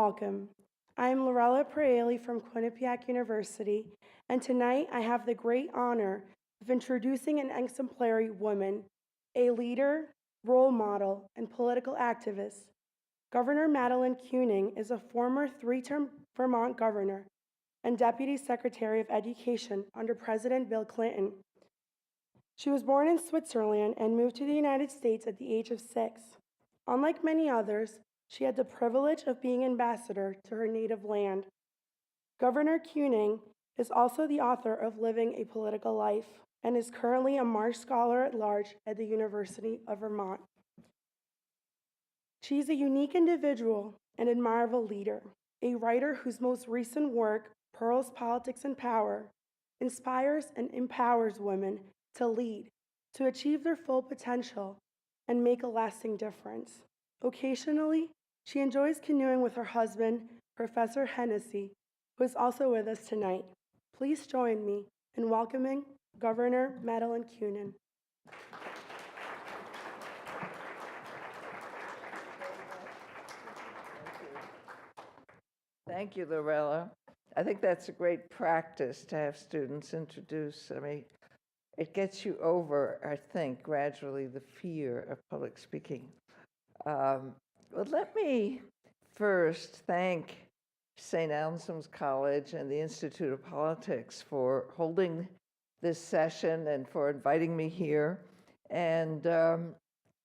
welcome. I am Lorella Praeli from Quinnipiac University, and tonight I have the great honor of introducing an exemplary woman, a leader, role model, and political activist. Governor Madeline Kunin is a former three-term Vermont governor and Deputy Secretary of Education under President Bill Clinton. She was born in Switzerland and moved to the United States at the age of 6. Unlike many others, she had the privilege of being ambassador to her native land. Governor Kunin is also the author of Living a Political Life and is currently a Marsh Scholar at Large at the University of Vermont. She is a unique individual and admirable leader, a writer whose most recent work, Pearls, Politics, and Power, inspires and empowers women to lead, to achieve their full potential, and make a lasting difference. Occasionally, she enjoys canoeing with her husband, Professor Hennessy, who is also with us tonight. Please join me in welcoming Governor Madeline Kunin. Thank you, Lorella. I think that's a great practice to have students introduce. I mean, it gets you over, I think, gradually the fear of public speaking. Well, let me first thank St. Anselm's College and the Institute of Politics for holding this session and for inviting me here, and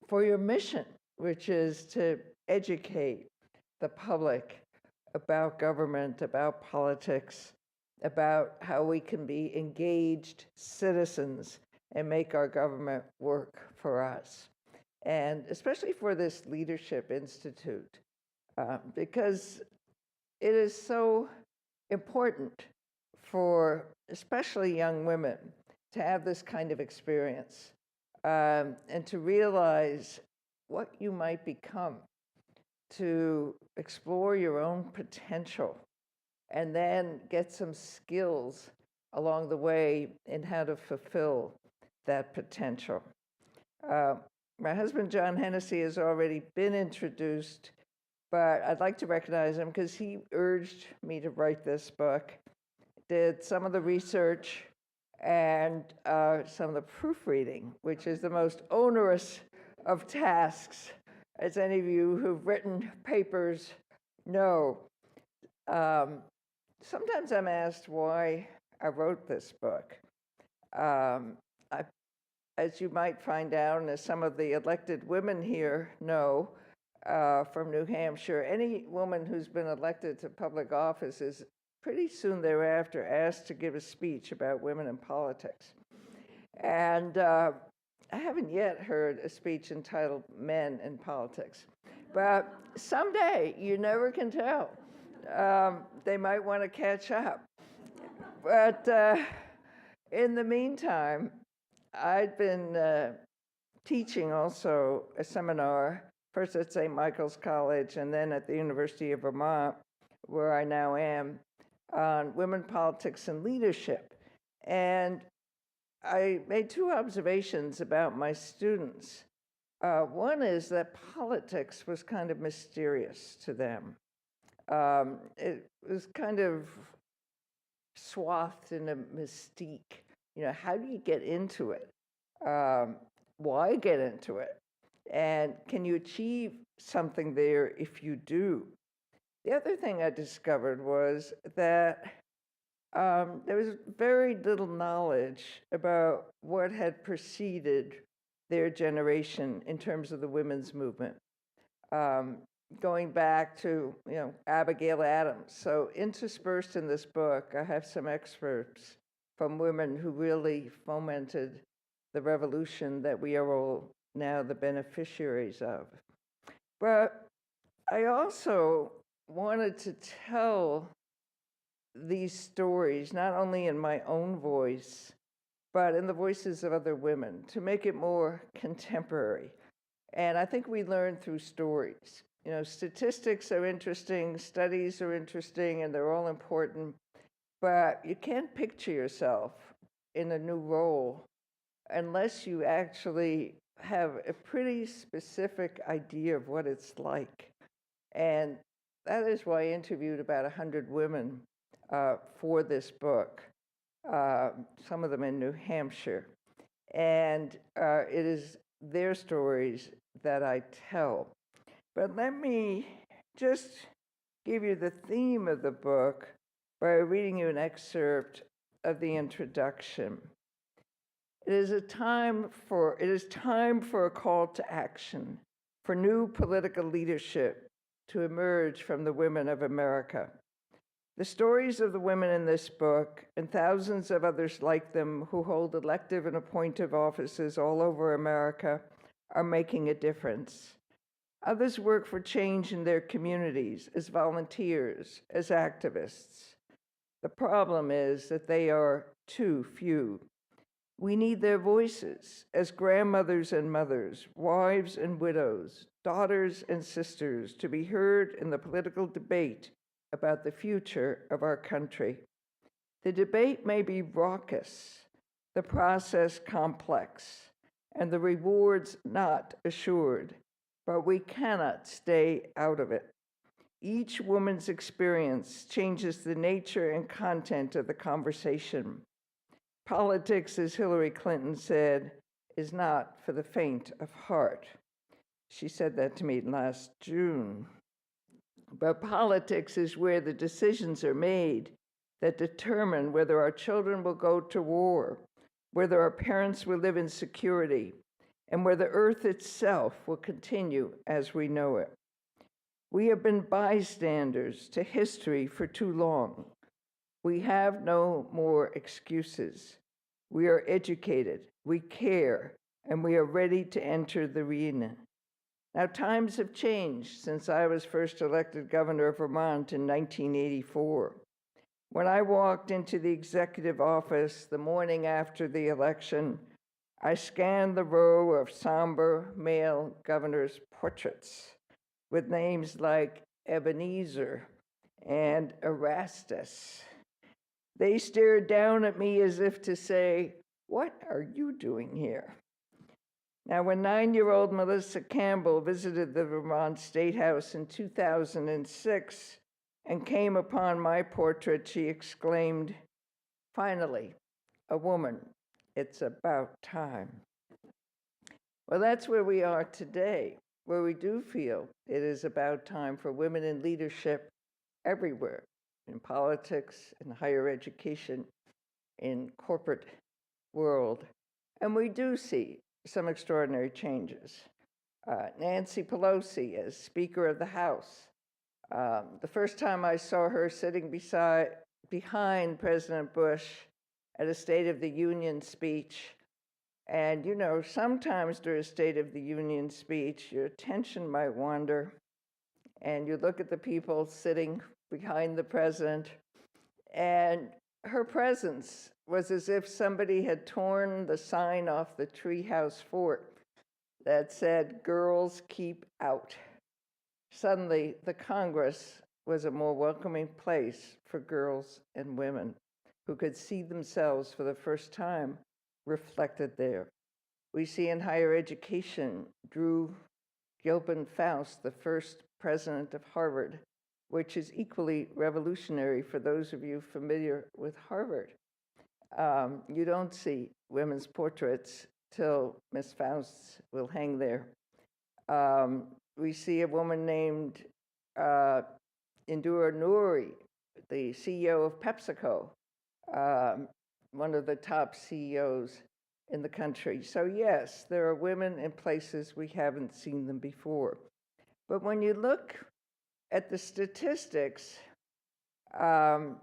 for your mission, which is to educate the public about government, about politics, about how we can be engaged citizens and make our government work for us. And especially for this Leadership Institute, because it is so important for especially young women to have this kind of experience and to realize what you might become, to explore your own potential, and then get some skills along the way in how to fulfill that potential. My husband, John Hennessy, has already been introduced, but I'd like to recognize him because he urged me to write this book, did some of the research and some of the proofreading, which is the most onerous of tasks, as any of you who've written papers know. Sometimes I'm asked why I wrote this book. As you might find out, and as some of the elected women here know from New Hampshire, any woman who's been elected to public office is pretty soon thereafter asked to give a speech about women in politics. And I haven't yet heard a speech entitled Men in Politics. But someday, you never can tell. They might want to catch up. But in the meantime, I'd been teaching also a seminar, first at St. Michael's College and then at the University of Vermont, where I now am, on women, politics, and leadership. And I made two observations about my students. One is that politics was kind of mysterious to them. It was kind of swathed in a mystique. You know, how do you get into it? Why get into it? And can you achieve something there if you do? The other thing I discovered was that there was very little knowledge about what had preceded their generation in terms of the women's movement, going back to Abigail Adams. So interspersed in this book, I have some excerpts from women who really fomented the revolution that we are all now the beneficiaries of. But I also wanted to tell these stories, not only in my own voice, but in the voices of other women, to make it more contemporary. And I think we learn through stories. You know, statistics are interesting, studies are interesting, and they're all important, but you can't picture yourself in a new role unless you actually have a pretty specific idea of what it's like. And that is why I interviewed about 100 women for this book, some of them in New Hampshire. And it is their stories that I tell. But let me just give you the theme of the book by reading you an excerpt of the introduction. It is time for a call to action for new political leadership to emerge from the women of America. The stories of the women in this book, and thousands of others like them who hold elective and appointive offices all over America, are making a difference. Others work for change in their communities as volunteers, as activists. The problem is that they are too few. We need their voices as grandmothers and mothers, wives and widows, daughters and sisters to be heard in the political debate about the future of our country. The debate may be raucous, the process complex, and the rewards not assured, but we cannot stay out of it. Each woman's experience changes the nature and content of the conversation. Politics, as Hillary Clinton said, is not for the faint of heart. She said that to me last June. But politics is where the decisions are made that determine whether our children will go to war, whether our parents will live in security, and whether Earth itself will continue as we know it. We have been bystanders to history for too long. We have no more excuses. We are educated, we care, and we are ready to enter the arena. Now, times have changed since I was first elected governor of Vermont in 1984. When I walked into the executive office the morning after the election, I scanned the row of somber male governors' portraits with names like Ebenezer and Erastus. They stared down at me as if to say, "What are you doing here?" Now, when 9-year-old Melissa Campbell visited the Vermont State House in 2006 and came upon my portrait, she exclaimed, "Finally, a woman. It's about time." Well, that's where we are today, where we do feel it is about time for women in leadership everywhere, in politics, in higher education, in corporate world. And we do see some extraordinary changes. Nancy Pelosi as Speaker of the House. The first time I saw her sitting behind President Bush at a State of the Union speech, and you know, sometimes during a State of the Union speech, your attention might wander, and you look at the people sitting behind the president, and her presence was as if somebody had torn the sign off the treehouse fort that said, "Girls keep out." Suddenly, the Congress was a more welcoming place for girls and women who could see themselves for the first time reflected there. We see in higher education Drew Gilpin Faust, the first president of Harvard, which is equally revolutionary for those of you familiar with Harvard. You don't see women's portraits till Miss Faust will hang there. We see a woman named Indira Nooyi, the CEO of PepsiCo, one of the top CEOs in the country. So yes, there are women in places we haven't seen them before. But when you look at the statistics are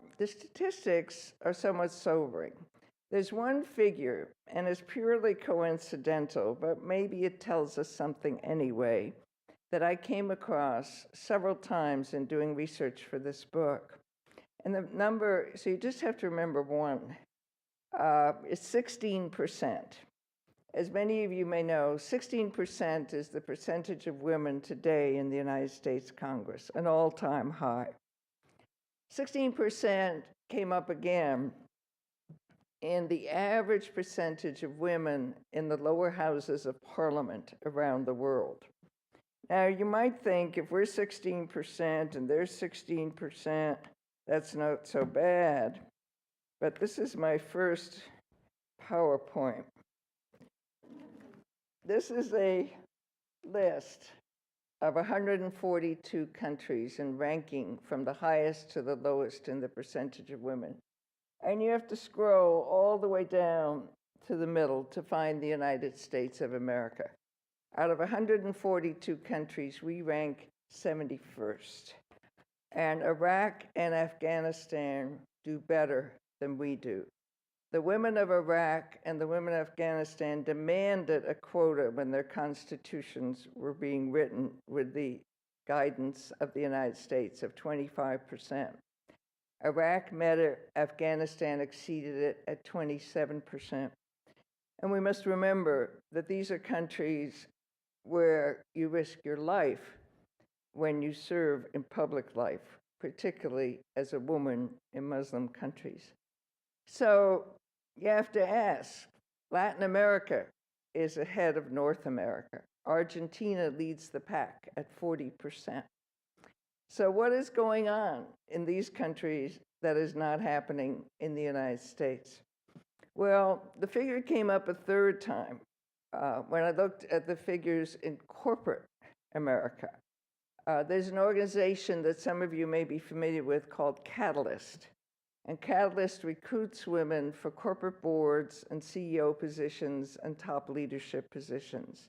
somewhat sobering. There's one figure, and it's purely coincidental, but maybe it tells us something anyway, that I came across several times in doing research for this book. And the number, so you just have to remember one, is 16%. As many of you may know, 16% is the percentage of women today in the United States Congress, an all-time high. 16% came up again in the average percentage of women in the lower houses of parliament around the world. Now, you might think if we're 16% and they're 16%, that's not so bad. But this is my first PowerPoint. This is a list of 142 countries in ranking from the highest to the lowest in the percentage of women. And you have to scroll all the way down to the middle to find the United States of America. Out of 142 countries, we rank 71st. And Iraq and Afghanistan do better than we do. The women of Iraq and the women of Afghanistan demanded a quota when their constitutions were being written with the guidance of the United States of 25%. Iraq met it, Afghanistan exceeded it at 27%. And we must remember that these are countries where you risk your life when you serve in public life, particularly as a woman in Muslim countries. So you have to ask, Latin America is ahead of North America. Argentina leads the pack at 40%. So what is going on in these countries that is not happening in the United States? Well, the figure came up a third time when I looked at the figures in corporate America. There's an organization that some of you may be familiar with called Catalyst. And Catalyst recruits women for corporate boards and CEO positions and top leadership positions.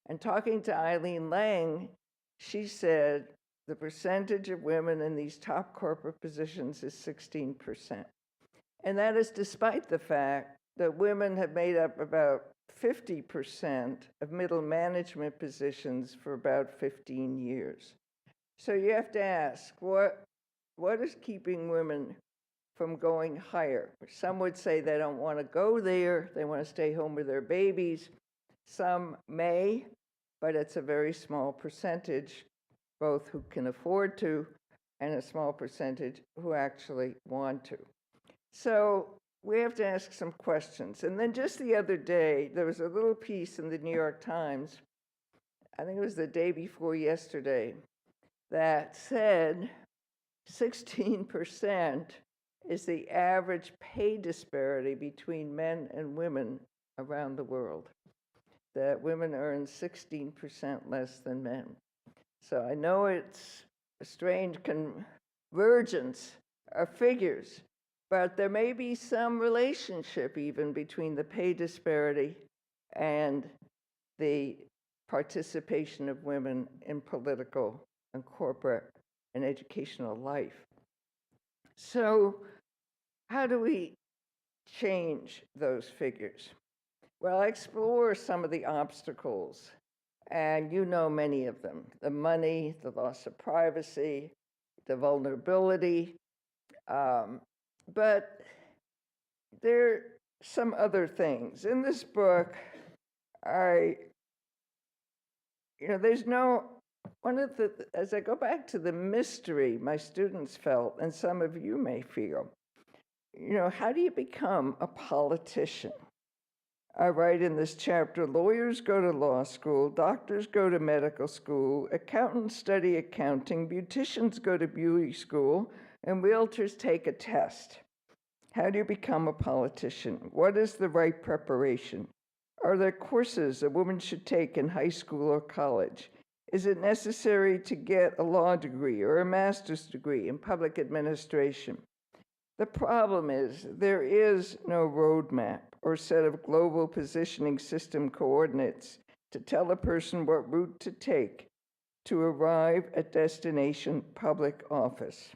And talking to Eileen Lang, she said the percentage of women in these top corporate positions is 16%. And that is despite the fact that women have made up about 50% of middle management positions for about 15 years. So you have to ask, what is keeping women from going higher? Some would say they don't want to go there, they want to stay home with their babies. Some may, but it's a very small percentage, both who can afford to and a small percentage who actually want to. So we have to ask some questions. And then just the other day, there was a little piece in the New York Times, I think it was the day before yesterday, that said 16% is the average pay disparity between men and women around the world. That women earn 16% less than men. So I know it's a strange convergence of figures, but there may be some relationship even between the pay disparity and the participation of women in political and corporate and educational life. So how do we change those figures? Well, I explore some of the obstacles, and you know many of them: the money, the loss of privacy, the vulnerability. But there are some other things. In this book, as I go back to the mystery my students felt, and some of you may feel, how do you become a politician? I write in this chapter, lawyers go to law school, doctors go to medical school, accountants study accounting, beauticians go to beauty school, and realtors take a test. How do you become a politician? What is the right preparation? Are there courses a woman should take in high school or college? Is it necessary to get a law degree or a master's degree in public administration? The problem is there is no roadmap or set of global positioning system coordinates to tell a person what route to take to arrive at destination public office.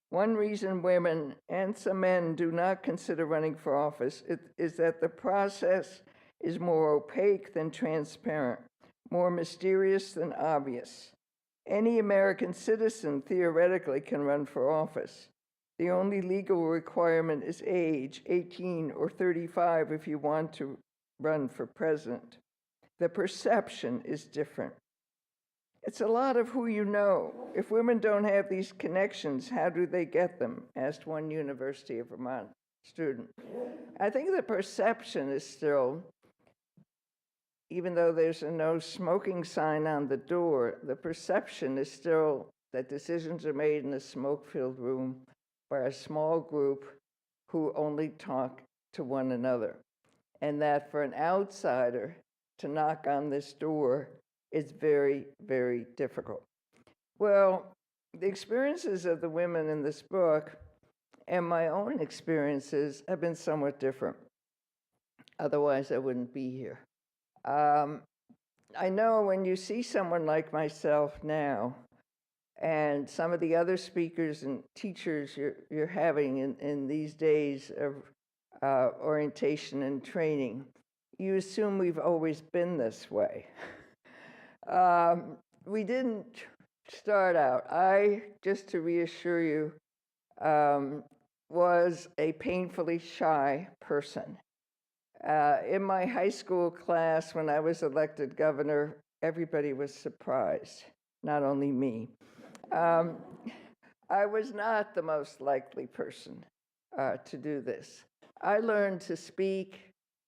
One reason women and some men do not consider running for office is that the process is more opaque than transparent, more mysterious than obvious. Any American citizen theoretically can run for office. The only legal requirement is age, 18 or 35 if you want to run for president. The perception is different. It's a lot of who you know. If women don't have these connections, how do they get them? Asked one University of Vermont student. I think the perception is still even though there's a no smoking sign on the door, the perception is still that decisions are made in a smoke-filled room by a small group who only talk to one another. And that for an outsider to knock on this door is very, very difficult. Well, the experiences of the women in this book and my own experiences have been somewhat different. Otherwise, I wouldn't be here. I know when you see someone like myself now, and some of the other speakers and teachers you're having in these days of orientation and training, you assume we've always been this way. We didn't start out. I, just to reassure you, was a painfully shy person. In my high school class, when I was elected governor, everybody was surprised, not only me. I was not the most likely person to do this. I learned to speak.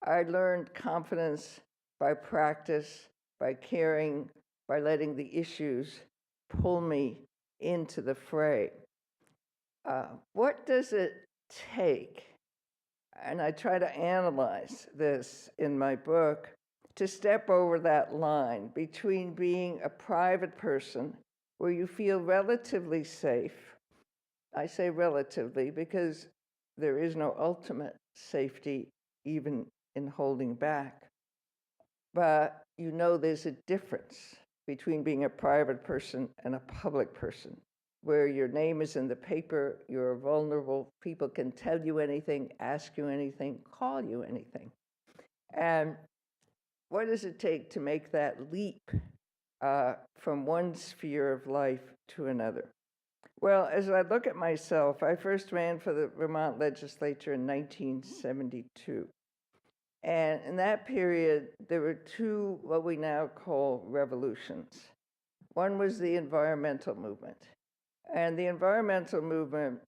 I learned confidence by practice, by caring, by letting the issues pull me into the fray. What does it take? And I try to analyze this in my book to step over that line between being a private person where you feel relatively safe. I say relatively because there is no ultimate safety even in holding back. But you know there's a difference between being a private person and a public person, where your name is in the paper, you're vulnerable, people can tell you anything, ask you anything, call you anything. And what does it take to make that leap from one sphere of life to another? Well, as I look at myself, I first ran for the Vermont legislature in 1972. And in that period, there were two, what we now call revolutions. One was the environmental movement. And the environmental movement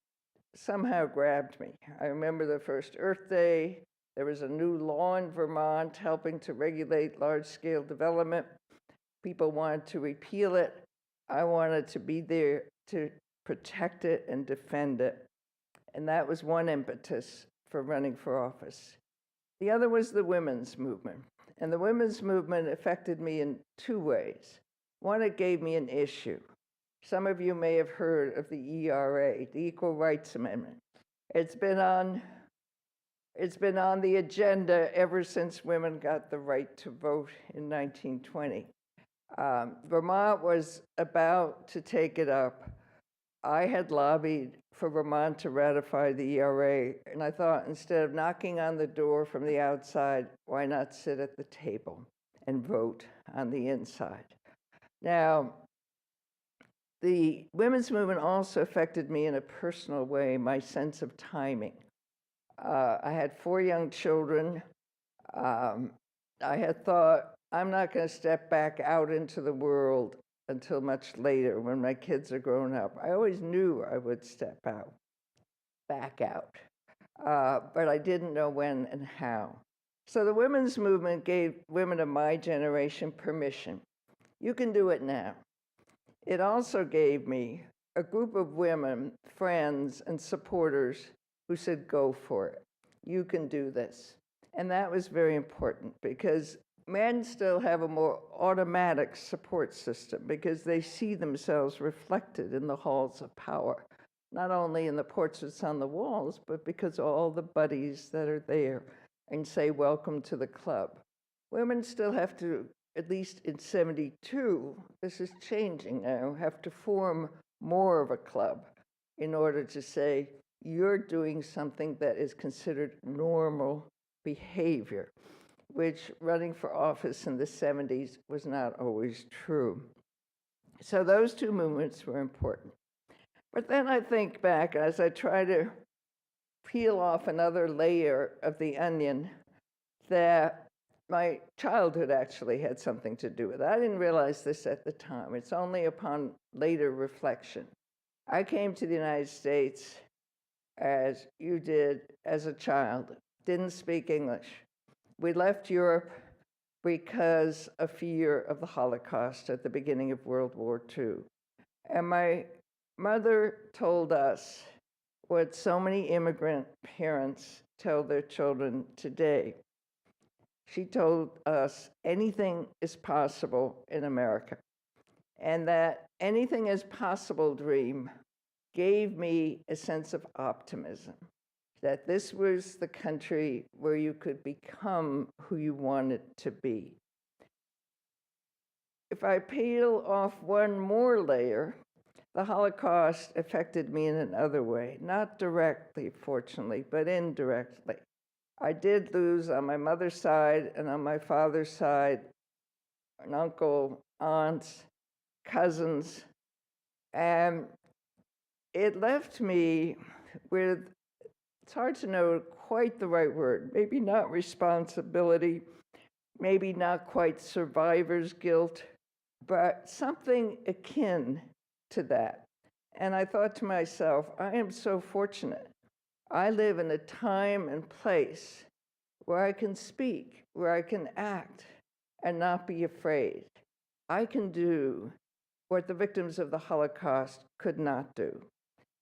somehow grabbed me. I remember the first Earth Day. There was a new law in Vermont helping to regulate large-scale development. People wanted to repeal it. I wanted to be there to protect it and defend it. And that was one impetus for running for office. The other was the women's movement. And the women's movement affected me in two ways. One, it gave me an issue. Some of you may have heard of the ERA, the Equal Rights Amendment. It's been on the agenda ever since women got the right to vote in 1920. Vermont was about to take it up. I had lobbied for Vermont to ratify the ERA, and I thought instead of knocking on the door from the outside, why not sit at the table and vote on the inside? Now, the women's movement also affected me in a personal way, my sense of timing. I had 4 young children. I had thought, I'm not going to step back out into the world until much later when my kids are grown up. I always knew I would step back out, but I didn't know when and how. So the women's movement gave women of my generation permission. You can do it now. It also gave me a group of women, friends, and supporters who said, go for it. You can do this. And that was very important because men still have a more automatic support system because they see themselves reflected in the halls of power, not only in the portraits on the walls, but because of all the buddies that are there and say, welcome to the club. Women still have to, at least in 72, this is changing now, have to form more of a club in order to say, you're doing something that is considered normal behavior, which running for office in the 70s was not always true. So those two movements were important. But then I think back as I try to peel off another layer of the onion that my childhood actually had something to do with it. I didn't realize this at the time. It's only upon later reflection. I came to the United States, as you did, as a child, didn't speak English. We left Europe because of fear of the Holocaust at the beginning of World War II. And my mother told us what so many immigrant parents tell their children today. She told us anything is possible in America, and that anything is possible dream gave me a sense of optimism, that this was the country where you could become who you wanted to be. If I peel off one more layer, the Holocaust affected me in another way, not directly, fortunately, but indirectly. I did lose on my mother's side and on my father's side an uncle, aunts, cousins, and it left me with, it's hard to know quite the right word, maybe not responsibility, maybe not quite survivor's guilt, but something akin to that. And I thought to myself, I am so fortunate. I live in a time and place where I can speak, where I can act and not be afraid. I can do what the victims of the Holocaust could not do.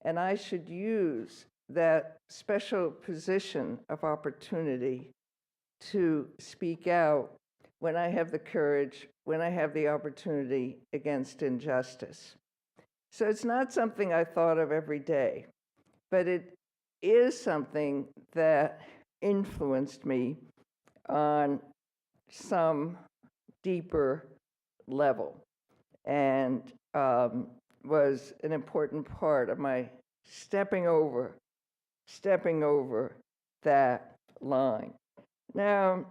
And I should use that special position of opportunity to speak out when I have the courage, when I have the opportunity against injustice. So it's not something I thought of every day, but it is something that influenced me on some deeper level and was an important part of my stepping over that line. Now,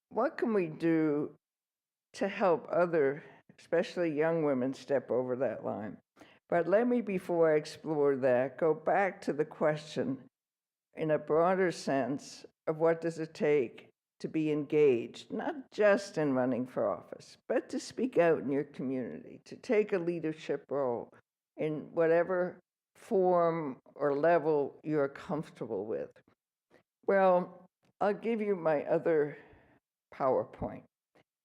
what can we do to help other, especially young women, step over that line? But let me, before I explore that, go back to the question in a broader sense of what does it take to be engaged, not just in running for office, but to speak out in your community, to take a leadership role in whatever form or level you're comfortable with. Well, I'll give you my other PowerPoint,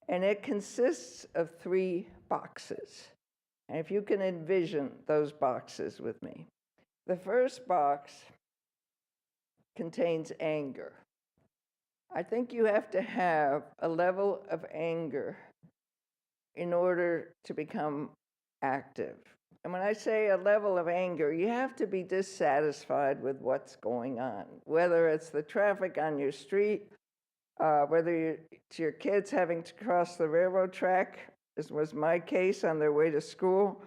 and it consists of 3 boxes. And if you can envision those boxes with me. The first box contains anger. I think you have to have a level of anger in order to become active. And when I say a level of anger, you have to be dissatisfied with what's going on, whether it's the traffic on your street, whether it's your kids having to cross the railroad track, as was my case, on their way to school,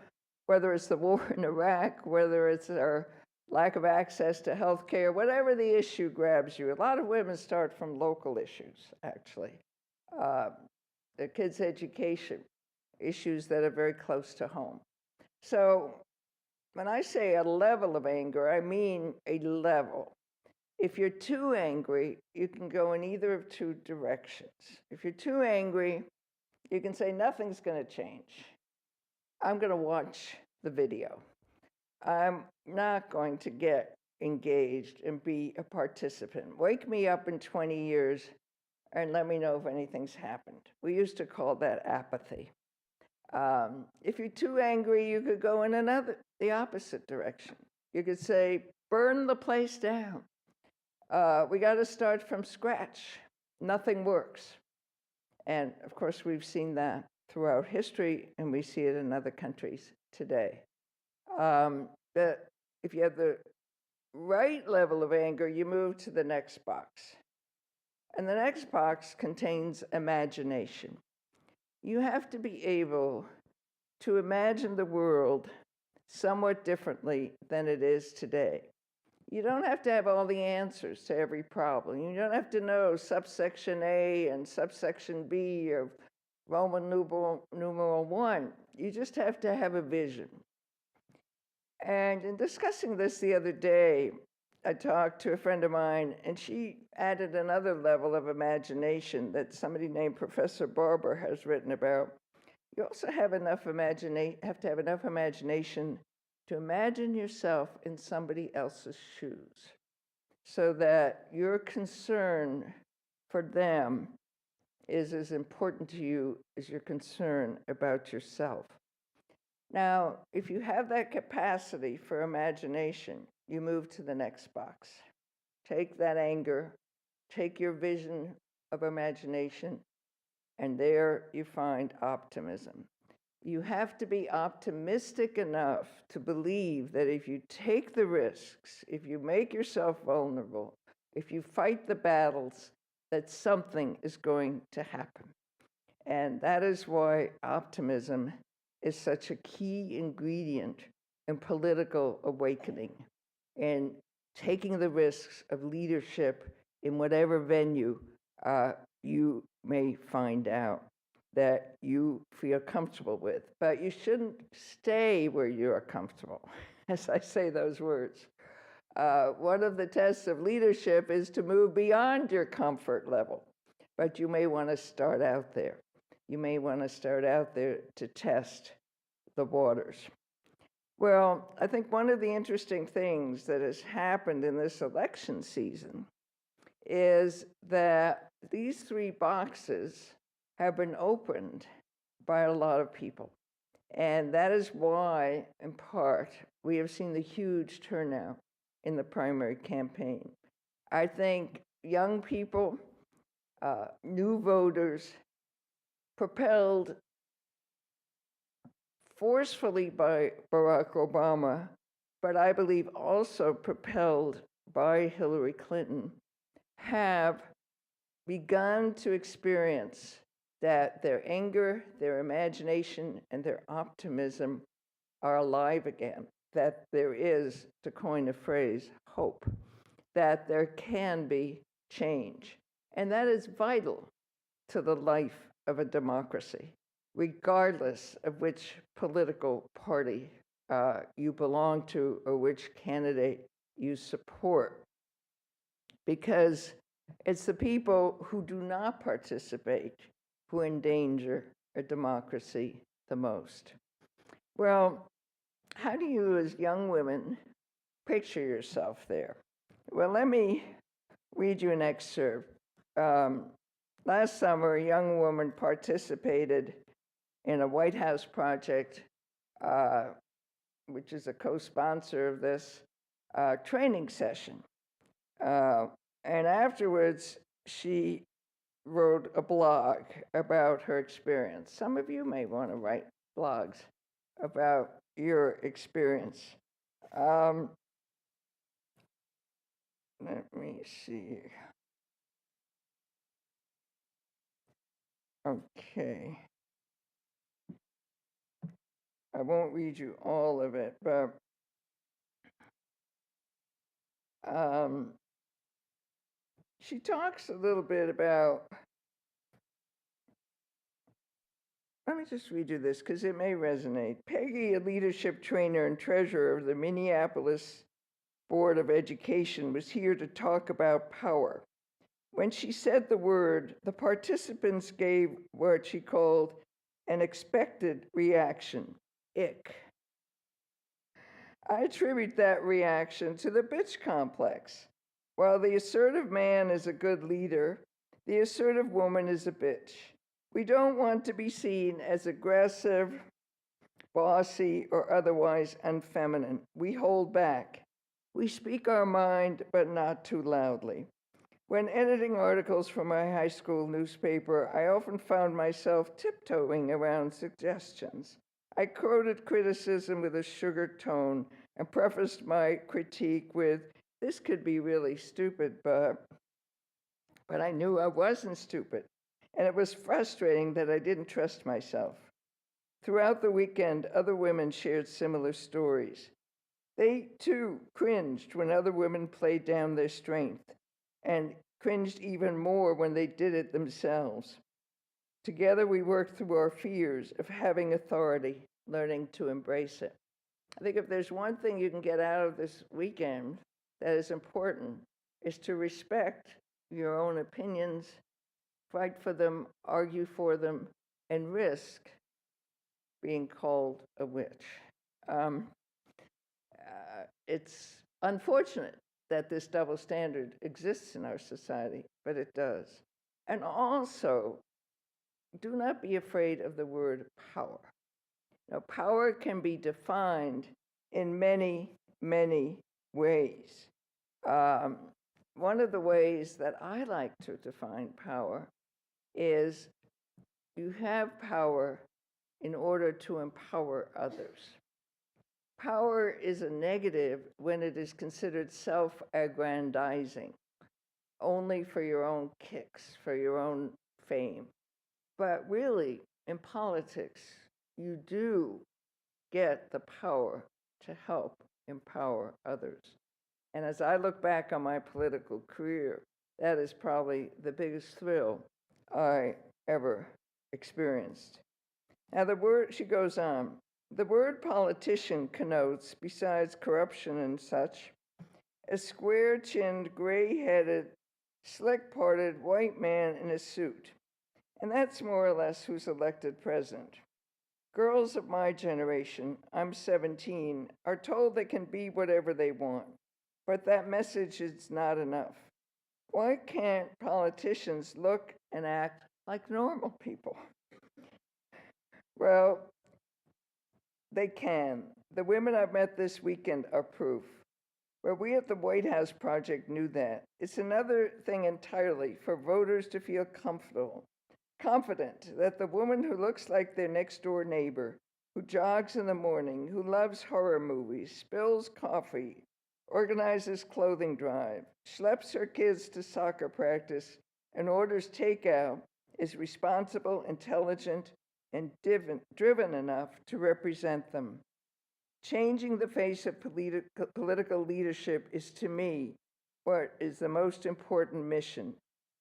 whether it's the war in Iraq, whether it's our lack of access to health care, whatever the issue grabs you. A lot of women start from local issues, actually. The kids' education, issues that are very close to home. So when I say a level of anger, I mean a level. If you're too angry, you can go in either of 2 directions. If you're too angry, you can say, nothing's going to change. I'm going to watch the video. I'm not going to get engaged and be a participant. Wake me up in 20 years and let me know if anything's happened. We used to call that apathy. If you're too angry, you could go in the opposite direction. You could say, burn the place down. We got to start from scratch. Nothing works. And of course, we've seen that throughout history, and we see it in other countries today. That if you have the right level of anger, you move to the next box. And the next box contains imagination. You have to be able to imagine the world somewhat differently than it is today. You don't have to have all the answers to every problem. You don't have to know subsection A and subsection B of Roman numeral 1. You just have to have a vision. And in discussing this the other day, I talked to a friend of mine, and she added another level of imagination that somebody named Professor Barber has written about. You also have to have enough imagination to imagine yourself in somebody else's shoes. so that your concern for them is as important to you as your concern about yourself. Now, if you have that capacity for imagination, you move to the next box. Take that anger, take your vision of imagination, and there you find optimism. You have to be optimistic enough to believe that if you take the risks, if you make yourself vulnerable, if you fight the battles, that something is going to happen. And that is why optimism is such a key ingredient in political awakening and taking the risks of leadership in whatever venue you may find out that you feel comfortable with. But you shouldn't stay where you're comfortable, as I say those words. One of the tests of leadership is to move beyond your comfort level, but you may want to start out there. You may want to start out there to test the waters. Well, I think one of the interesting things that has happened in this election season is that these three boxes have been opened by a lot of people. And that is why, in part, we have seen the huge turnout in the primary campaign. I think young people, new voters, propelled forcefully by Barack Obama, but I believe also propelled by Hillary Clinton, have begun to experience that their anger, their imagination, and their optimism are alive again, that there is, to coin a phrase, hope, that there can be change. And that is vital to the life of a democracy, regardless of which political party you belong to or which candidate you support. Because it's the people who do not participate who endanger a democracy the most. Well, how do you, as young women, picture yourself there? Well, let me read you an excerpt. Last summer, a young woman participated in a White House project, which is a co-sponsor of this training session. And afterwards, she wrote a blog about her experience. Some of you may want to write blogs about your experience. Let me see. Okay. I won't read you all of it, but she talks a little bit about, let me just read you this because it may resonate. Peggy, a leadership trainer and treasurer of the Minneapolis Board of Education, was here to talk about power. When she said the word, the participants gave what she called an expected reaction, ick. I attribute that reaction to the bitch complex. While the assertive man is a good leader, the assertive woman is a bitch. We don't want to be seen as aggressive, bossy, or otherwise unfeminine. We hold back. We speak our mind, but not too loudly. When editing articles for my high school newspaper, I often found myself tiptoeing around suggestions. I quoted criticism with a sugar tone and prefaced my critique with, "This could be really stupid, but I knew I wasn't stupid." And it was frustrating that I didn't trust myself. Throughout the weekend, other women shared similar stories. They, too, cringed when other women played down their strength, and cringed even more when they did it themselves. Together, we worked through our fears of having authority, learning to embrace it. I think if there's one thing you can get out of this weekend that is important, is to respect your own opinions, fight for them, argue for them, and risk being called a witch. It's unfortunate that this double standard exists in our society, but it does. And also, do not be afraid of the word power. Now, power can be defined in many, many ways. One of the ways that I like to define power is you have power in order to empower others. Power is a negative when it is considered self-aggrandizing, only for your own kicks, for your own fame. But really, in politics, you do get the power to help empower others. And as I look back on my political career, that is probably the biggest thrill I ever experienced. Now, she goes on, the word politician connotes, besides corruption and such, a square-chinned, gray-headed, slick-parted white man in a suit. And that's more or less who's elected president. Girls of my generation, I'm 17, are told they can be whatever they want. But that message is not enough. Why can't politicians look and act like normal people? Well, they can. The women I've met this weekend are proof. Well, we at the White House Project knew that. It's another thing entirely for voters to feel confident that the woman who looks like their next door neighbor, who jogs in the morning, who loves horror movies, spills coffee, organizes clothing drive, schleps her kids to soccer practice, and orders takeout, is responsible, intelligent, and driven enough to represent them. Changing the face of political leadership is, to me, what is the most important mission.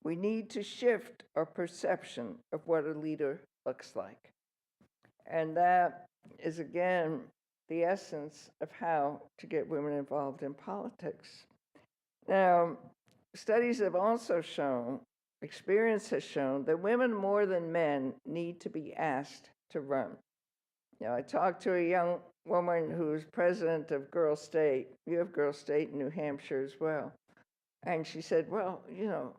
We need to shift our perception of what a leader looks like. And that is, again, the essence of how to get women involved in politics. Now, studies have also shown, experience has shown, that women more than men need to be asked to run. You know, I talked to a young woman who's president of Girl State. You have Girl State in New Hampshire as well. And she said, well, you know,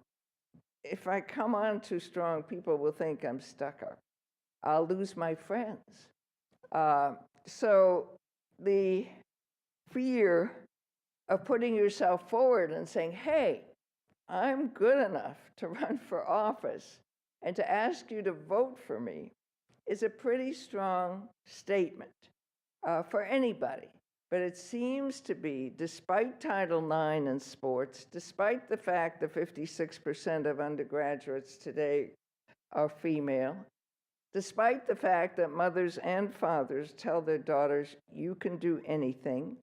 if I come on too strong, people will think I'm stuck up. I'll lose my friends. So the fear of putting yourself forward and saying, hey, I'm good enough to run for office and to ask you to vote for me is a pretty strong statement for anybody. But it seems to be, despite Title IX in sports, despite the fact that 56% of undergraduates today are female, despite the fact that mothers and fathers tell their daughters, you can do anything,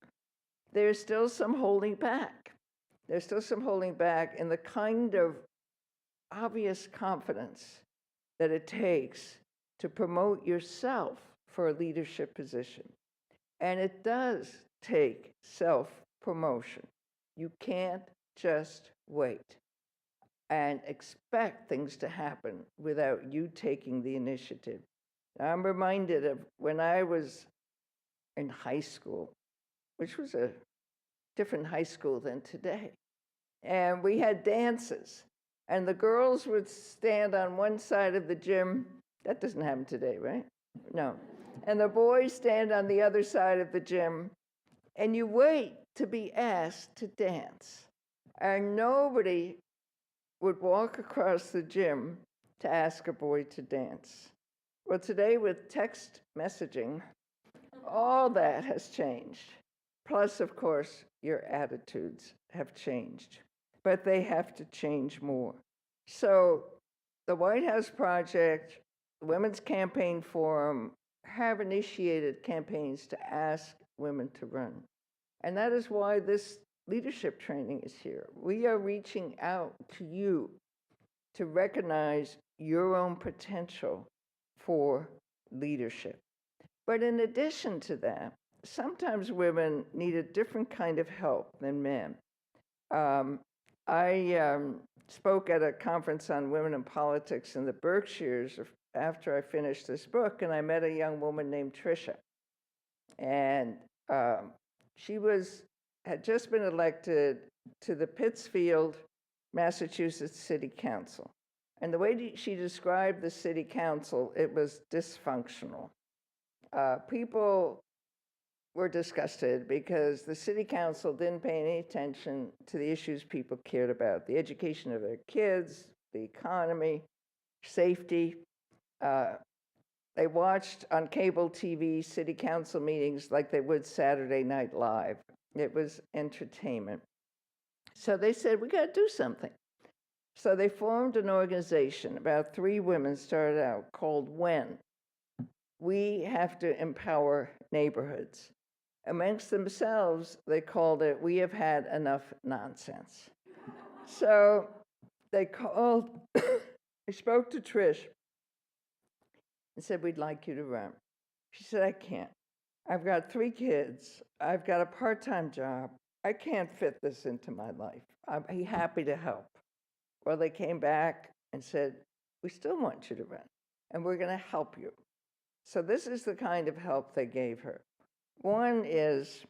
there's still some holding back. There's still some holding back in the kind of obvious confidence that it takes to promote yourself for a leadership position. And it does take self-promotion. You can't just wait and expect things to happen without you taking the initiative. I'm reminded of when I was in high school, which was a different high school than today. And we had dances, and the girls would stand on one side of the gym. That doesn't happen today, right? No. And the boys stand on the other side of the gym, and you wait to be asked to dance. And nobody would walk across the gym to ask a boy to dance. Well, today with text messaging, all that has changed. Plus, of course, your attitudes have changed, but they have to change more. So the White House Project, the Women's Campaign Forum have initiated campaigns to ask women to run. And that is why this leadership training is here. We are reaching out to you to recognize your own potential for leadership. But in addition to that, sometimes women need a different kind of help than men. I spoke at a conference on women in politics in the Berkshires after I finished this book, and I met a young woman named Tricia. And she was had just been elected to the Pittsfield, Massachusetts City Council. And the way she described the city council, it was dysfunctional. People were disgusted because the city council didn't pay any attention to the issues people cared about: the education of their kids, the economy, safety. They watched on cable TV city council meetings like they would Saturday Night Live. It was entertainment. So they said, we got to do something. So they formed an organization. About 3 women started out, called WHEN. We have to empower neighborhoods. Amongst themselves, they called it, we have had enough nonsense. So they called, they spoke to Trish and said, we'd like you to run. She said, I can't. I've got 3 kids. I've got a part-time job. I can't fit this into my life. I'd be happy to help. Well, they came back and said, we still want you to run, and we're going to help you. So this is the kind of help they gave her. One is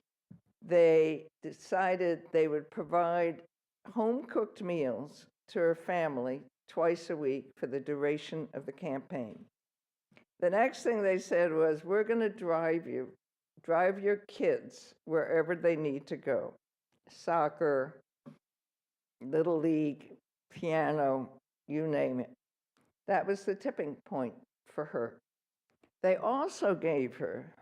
they decided they would provide home-cooked meals to her family twice a week for the duration of the campaign. The next thing they said was, we're going to drive your kids wherever they need to go. Soccer, Little League, piano, you name it. That was the tipping point for her. They also gave her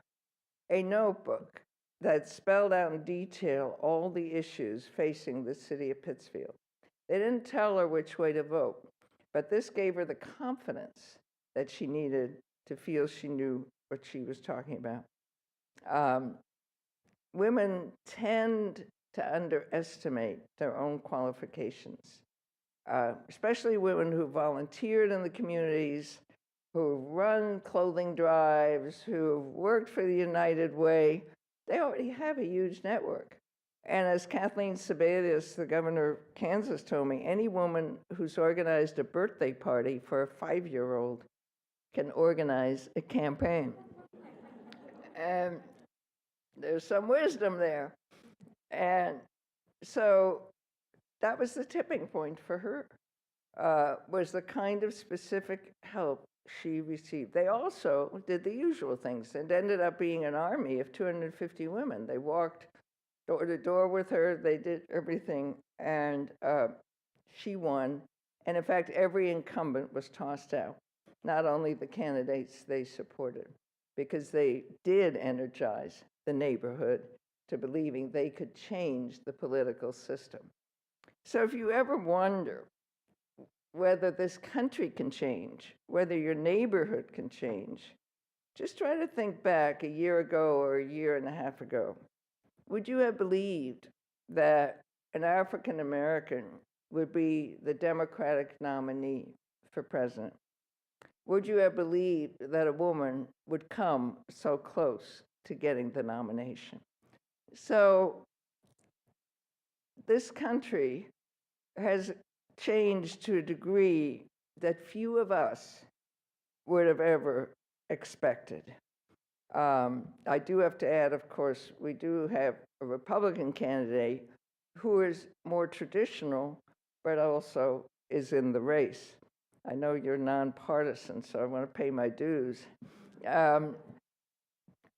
a notebook that spelled out in detail all the issues facing the city of Pittsfield. They didn't tell her which way to vote, but this gave her the confidence that she needed to feel she knew what she was talking about. Women tend to underestimate their own qualifications, especially women who volunteered in the communities, who run clothing drives, who worked for the United Way. They already have a huge network. And as Kathleen Sebelius, the governor of Kansas, told me, any woman who's organized a birthday party for a 5-year-old can organize a campaign. And there's some wisdom there. And so that was the tipping point for her, was the kind of specific help she received. They also did the usual things and ended up being an army of 250 women. They walked door to door with her. They did everything, and she won. And in fact, every incumbent was tossed out, not only the candidates they supported, because they did energize the neighborhood to believing they could change the political system. So if you ever wonder whether this country can change, whether your neighborhood can change, just try to think back a year ago or a year and a half ago. Would you have believed that an African American would be the Democratic nominee for president? Would you have believed that a woman would come so close to getting the nomination? So this country has changed to a degree that few of us would have ever expected. I do have to add, of course, we do have a Republican candidate who is more traditional, but also is in the race. I know you're nonpartisan, so I want to pay my dues.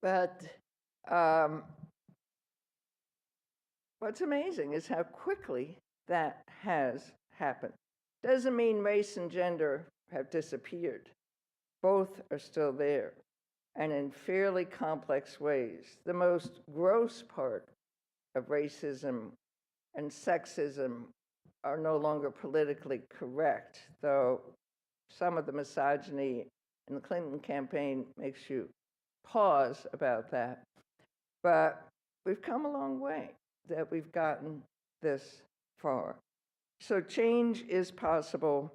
But what's amazing is how quickly that has happened. Doesn't mean race and gender have disappeared. Both are still there, and in fairly complex ways. The most gross part of racism and sexism are no longer politically correct, though some of the misogyny in the Clinton campaign makes you pause about that. But we've come a long way that we've gotten this far. So change is possible,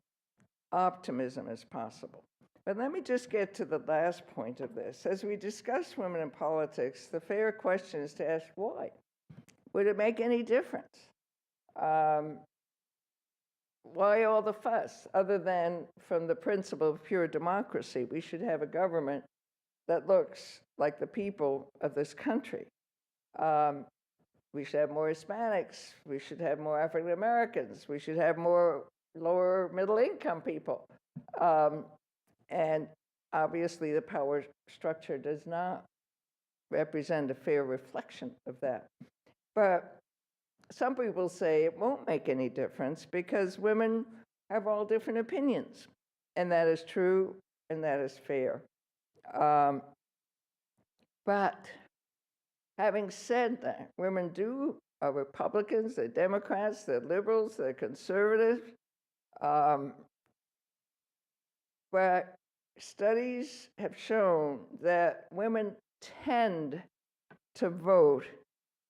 optimism is possible. But let me just get to the last point of this. As we discuss women in politics, the fair question is to ask why. Would it make any difference? Why all the fuss, other than from the principle of pure democracy? We should have a government that looks like the people of this country. we should have more Hispanics, we should have more African Americans, we should have more lower middle income people. And obviously the power structure does not represent a fair reflection of that. But some people say it won't make any difference because women have all different opinions. And that is true and that is fair. But having said that, women are Republicans, they're Democrats, they're liberals, they're conservatives. But studies have shown that women tend to vote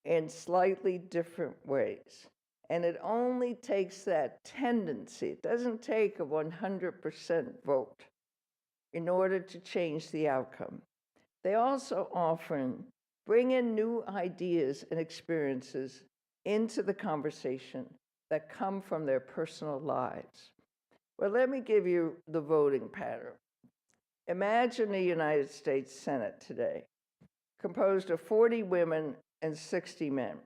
in slightly different ways. And it only takes that tendency, it doesn't take a 100% vote in order to change the outcome. They also often bring in new ideas and experiences into the conversation that come from their personal lives. Well, let me give you the voting pattern. Imagine the United States Senate today, composed of 40 women and 60 men.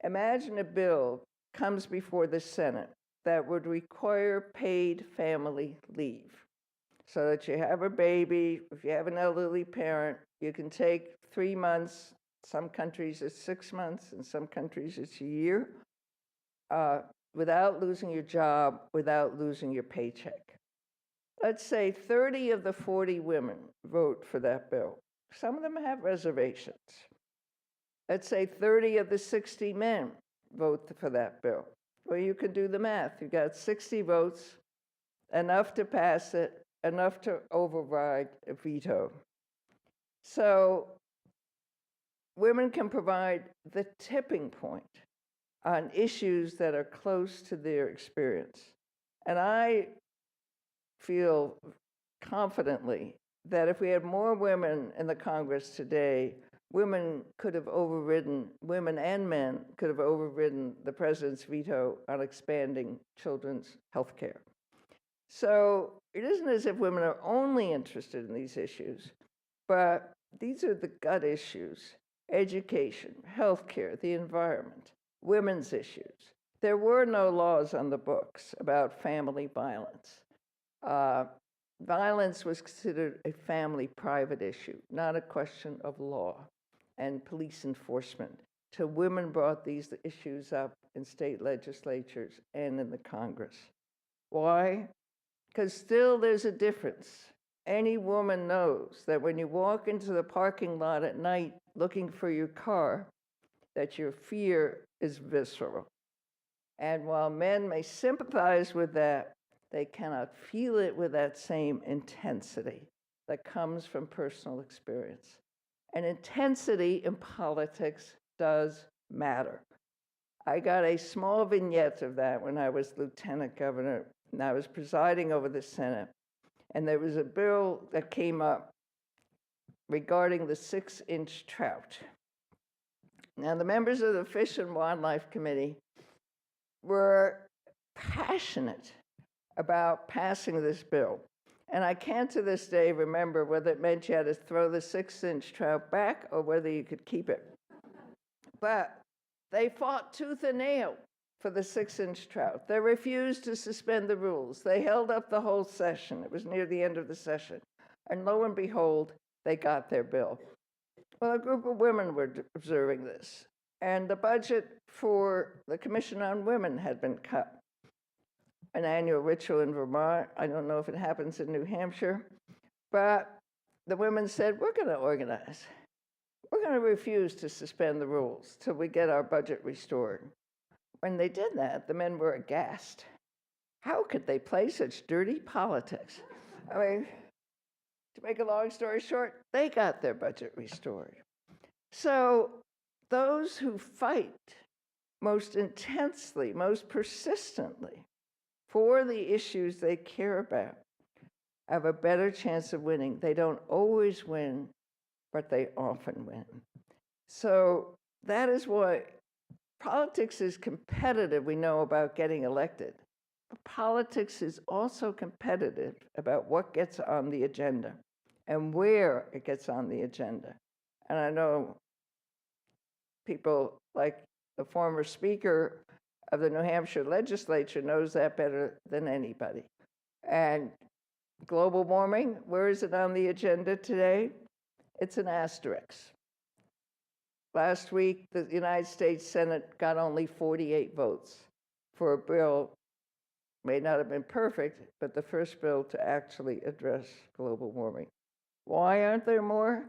Imagine a bill comes before the Senate that would require paid family leave so that you have a baby, if you have an elderly parent, you can take 3 months. Some countries it's 6 months, in some countries it's a year, without losing your job, without losing your paycheck. Let's say 30 of the 40 women vote for that bill. Some of them have reservations. Let's say 30 of the 60 men vote for that bill. Well, you can do the math. You've got 60 votes, enough to pass it, enough to override a veto. So women can provide the tipping point on issues that are close to their experience. And I feel confidently that if we had more women in the Congress today, women and men could have overridden the president's veto on expanding children's health care. So it isn't as if women are only interested in these issues, but these are the gut issues: education, healthcare, the environment, women's issues. There were no laws on the books about family violence. Violence was considered a family private issue, not a question of law and police enforcement, till women brought these issues up in state legislatures and in the Congress. Why? Because still there's a difference. Any woman knows that when you walk into the parking lot at night looking for your car, that your fear is visceral. And while men may sympathize with that, they cannot feel it with that same intensity that comes from personal experience. And intensity in politics does matter. I got a small vignette of that when I was lieutenant governor, and I was presiding over the Senate. And there was a bill that came up regarding the 6-inch trout. Now, the members of the Fish and Wildlife Committee were passionate about passing this bill. And I can't to this day remember whether it meant you had to throw the 6-inch trout back or whether you could keep it. But they fought tooth and nail for the 6-inch trout. They refused to suspend the rules. They held up the whole session. It was near the end of the session. And lo and behold, they got their bill. Well, a group of women were observing this. And the budget for the Commission on Women had been cut. An annual ritual in Vermont. I don't know if it happens in New Hampshire. But the women said, we're going to organize. We're going to refuse to suspend the rules till we get our budget restored. When they did that, the men were aghast. How could they play such dirty politics? I mean, to make a long story short, they got their budget restored. So those who fight most intensely, most persistently for the issues they care about have a better chance of winning. They don't always win, but they often win. So that is why politics is competitive, we know, about getting elected. But politics is also competitive about what gets on the agenda and where it gets on the agenda. And I know people like The former Speaker of the New Hampshire legislature knows that better than anybody. And global warming, where is it on the agenda today? It's an asterisk. Last week, the United States Senate got only 48 votes for a bill, may not have been perfect, but the first bill to actually address global warming. Why aren't there more?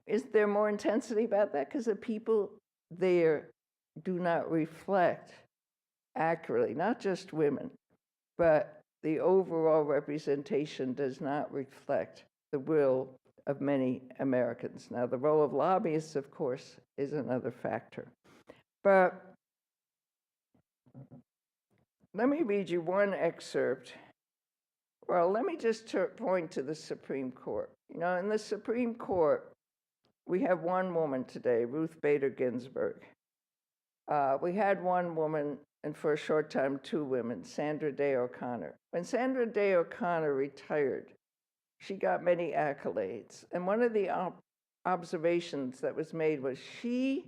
Is there more intensity about that? Because the people there do not reflect accurately, not just women, but the overall representation does not reflect the will of many Americans. Now, the role of lobbyists, of course, is another factor. But let me read you one excerpt. Well, let me just point to the Supreme Court. You know, in the Supreme Court, we have one woman today, Ruth Bader Ginsburg. We had one woman, and for a short time, two women, Sandra Day O'Connor. When Sandra Day O'Connor retired, she got many accolades. And one of the observations that was made was she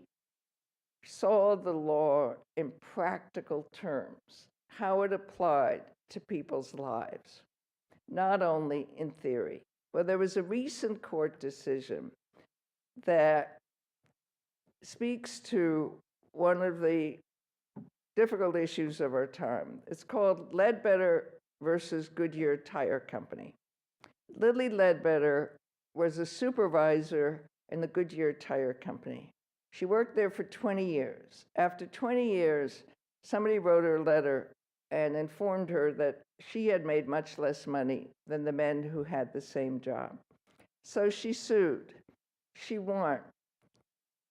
saw the law in practical terms, how it applied to people's lives, not only in theory. Well, there was a recent court decision that speaks to one of the difficult issues of our time. It's called Ledbetter versus Goodyear Tire Company. Lily Ledbetter was a supervisor in the Goodyear Tire Company. She worked there for 20 years. After 20 years, somebody wrote her a letter and informed her that she had made much less money than the men who had the same job. So she sued. She won.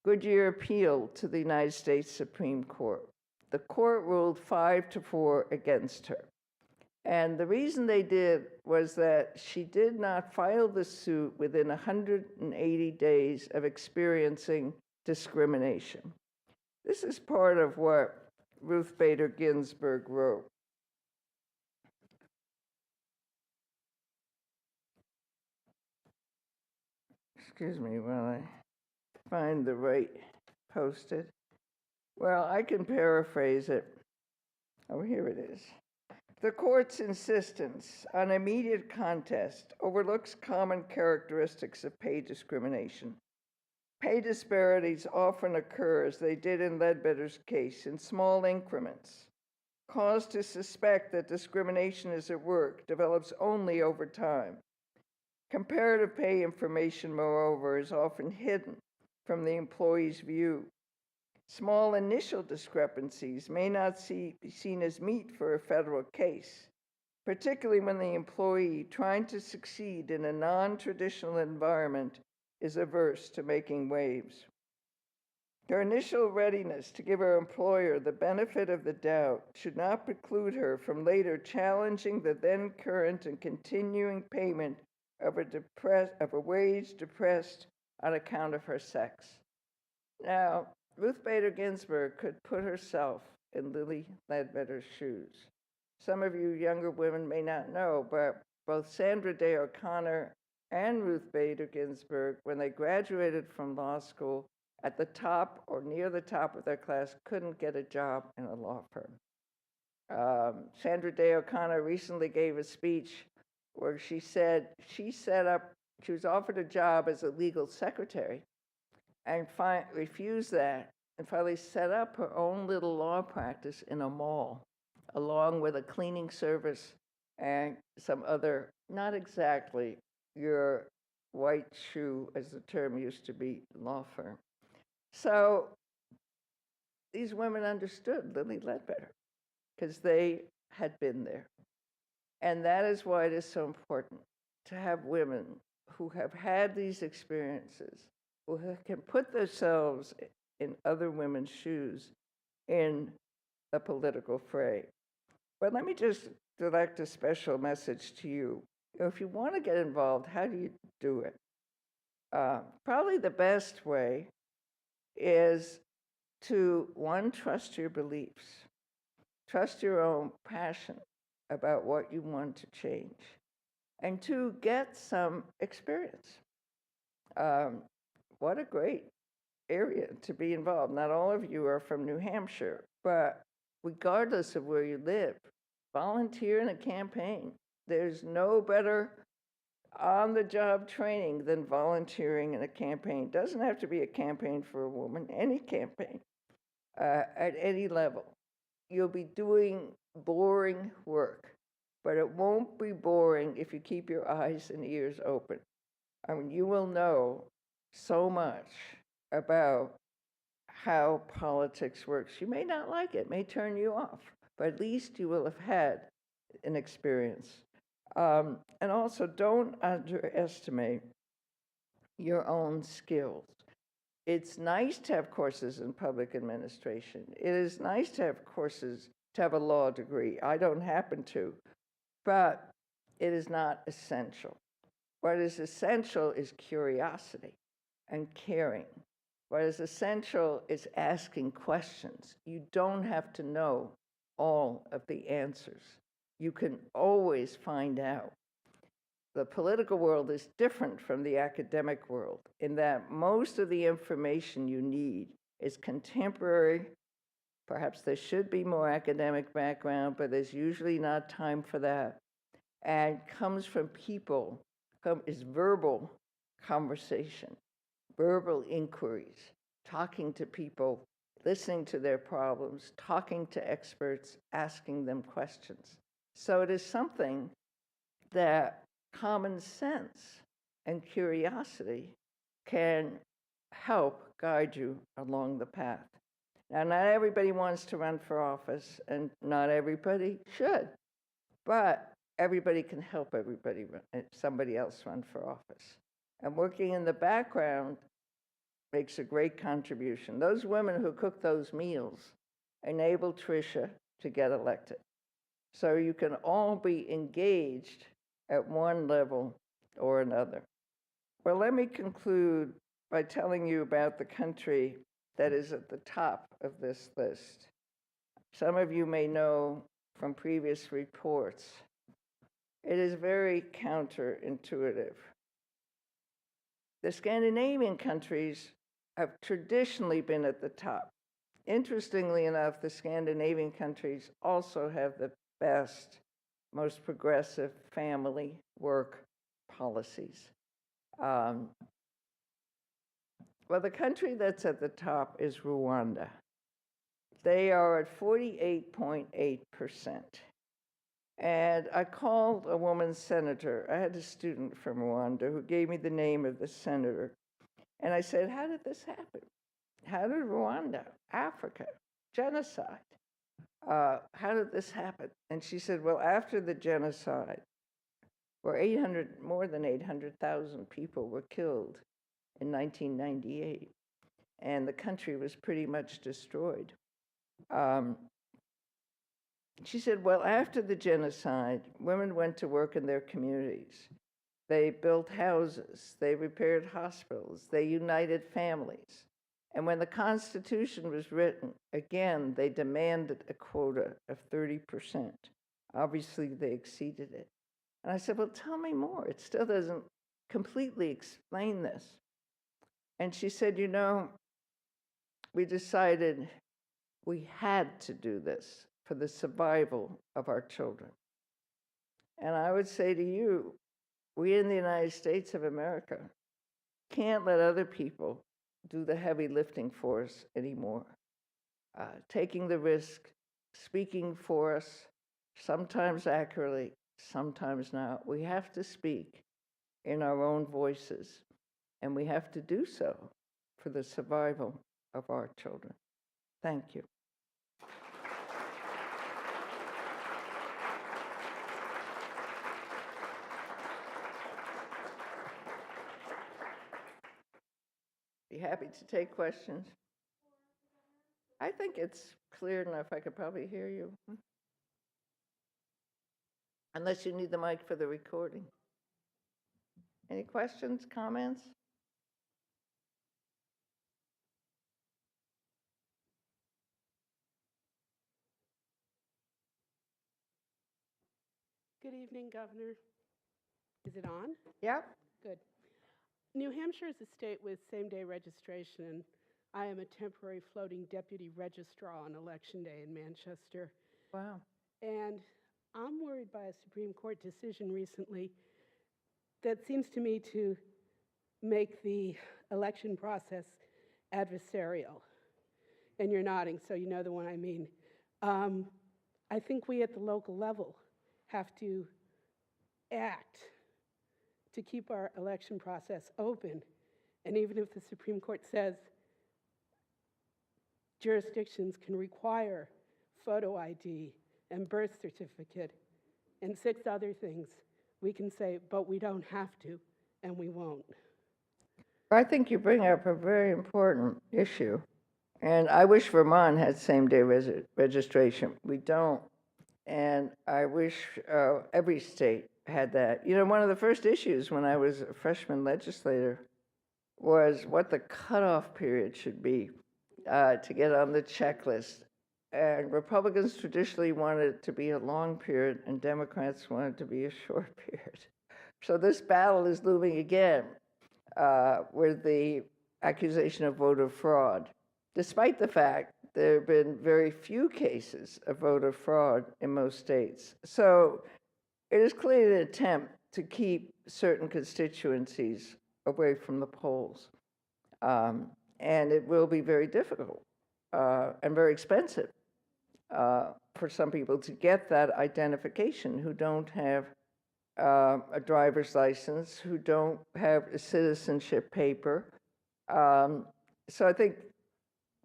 Goodyear appealed to the United States Supreme Court. The court ruled 5-4 against her. And the reason they did was that she did not file the suit within 180 days of experiencing discrimination. This is part of what Ruth Bader Ginsburg wrote. Excuse me while I find the right post-it. Well, I can paraphrase it. Oh, here it is. The court's insistence on immediate contest overlooks common characteristics of pay discrimination. Pay disparities often occur, as they did in Ledbetter's case, in small increments. Cause to suspect that discrimination is at work develops only over time. Comparative pay information, moreover, is often hidden from the employee's view. Small initial discrepancies may not be seen as meat for a federal case, particularly when the employee trying to succeed in a non-traditional environment is averse to making waves. Their initial readiness to give her employer the benefit of the doubt should not preclude her from later challenging the then current and continuing payment of a wage depressed on account of her sex. Now, Ruth Bader Ginsburg could put herself in Lily Ledbetter's shoes. Some of you younger women may not know, but both Sandra Day O'Connor and Ruth Bader Ginsburg, when they graduated from law school, at the top or near the top of their class, couldn't get a job in a law firm. Sandra Day O'Connor recently gave a speech where she said she was offered a job as a legal secretary and refused that and finally set up her own little law practice in a mall, along with a cleaning service and some other, not exactly your white shoe, as the term used to be, law firm. So these women understood Lily Ledbetter because they had been there. And that is why it is so important to have women who have had these experiences, who can put themselves in other women's shoes in the political fray. But let me just direct a special message to you. If you want to get involved, how do you do it? Probably the best way is to, one, trust your beliefs, trust your own passion about what you want to change, and two, get some experience. What a great area to be involved. Not all of you are from New Hampshire, but regardless of where you live, volunteer in a campaign. There's no better on-the-job training than volunteering in a campaign. Doesn't have to be a campaign for a woman, any campaign, at any level. You'll be doing boring work, but it won't be boring if you keep your eyes and ears open. I mean, you will know so much about how politics works. You may not like it, may turn you off, but at least you will have had an experience. And also, don't underestimate your own skills. It's nice to have courses in public administration. It is nice to have courses, to have a law degree. I don't happen to, but it is not essential. What is essential is curiosity and caring. What is essential is asking questions. You don't have to know all of the answers. You can always find out. The political world is different from the academic world in that most of the information you need is contemporary. Perhaps there should be more academic background, but there's usually not time for that. And comes from people, is verbal conversation, verbal inquiries, talking to people, listening to their problems, talking to experts, asking them questions. So it is something that common sense and curiosity can help guide you along the path. Now, not everybody wants to run for office, and not everybody should, but everybody can help somebody else run for office. And working in the background makes a great contribution. Those women who cook those meals enable Tricia to get elected. So you can all be engaged at one level or another. Well, let me conclude by telling you about the country that is at the top of this list. Some of you may know from previous reports, it is very counterintuitive. The Scandinavian countries have traditionally been at the top. Interestingly enough, the Scandinavian countries also have the best, most progressive family work policies. Well, the country that's at the top is Rwanda. They are at 48.8%. And I called a woman senator. I had a student from Rwanda who gave me the name of the senator. And I said, how did this happen? How did Rwanda, Africa, genocide, how did this happen? And she said, well, after the genocide, where more than 800,000 people were killed in 1998, and the country was pretty much destroyed. She said, well, after the genocide, women went to work in their communities. They built houses, they repaired hospitals, they united families. And when the Constitution was written, again, they demanded a quota of 30%. Obviously, they exceeded it. And I said, well, tell me more. It still doesn't completely explain this. And she said, you know, we decided we had to do this for the survival of our children. And I would say to you, we in the United States of America can't let other people do the heavy lifting for us anymore. Taking the risk, speaking for us, sometimes accurately, sometimes not. We have to speak in our own voices, and we have to do so for the survival of our children. Thank you. Be happy to take questions. I think it's clear enough. I could probably hear you. Unless you need the mic for the recording. Any questions, comments? Good evening, Governor. Is it on? Yep. Good. New Hampshire is a state with same-day registration, and I am a temporary floating deputy registrar on Election Day in Manchester. Wow. And I'm worried by a Supreme Court decision recently that seems to me to make the election process adversarial. And you're nodding, so you know the one I mean. I think we at the local level have to act to keep our election process open. And even if the Supreme Court says jurisdictions can require photo ID and birth certificate and 6 other things, we can say, but we don't have to, and we won't. I think you bring up a very important issue. And I wish Vermont had same-day registration. We don't. And I wish every state had that. You know, one of the first issues when I was a freshman legislator was what the cutoff period should be to get on the checklist. And Republicans traditionally wanted it to be a long period, and Democrats wanted it to be a short period. So this battle is looming again with the accusation of voter fraud, despite the fact there have been very few cases of voter fraud in most states. So it is clearly an attempt to keep certain constituencies away from the polls. And it will be very difficult and very expensive for some people to get that identification who don't have a driver's license, who don't have a citizenship paper. So I think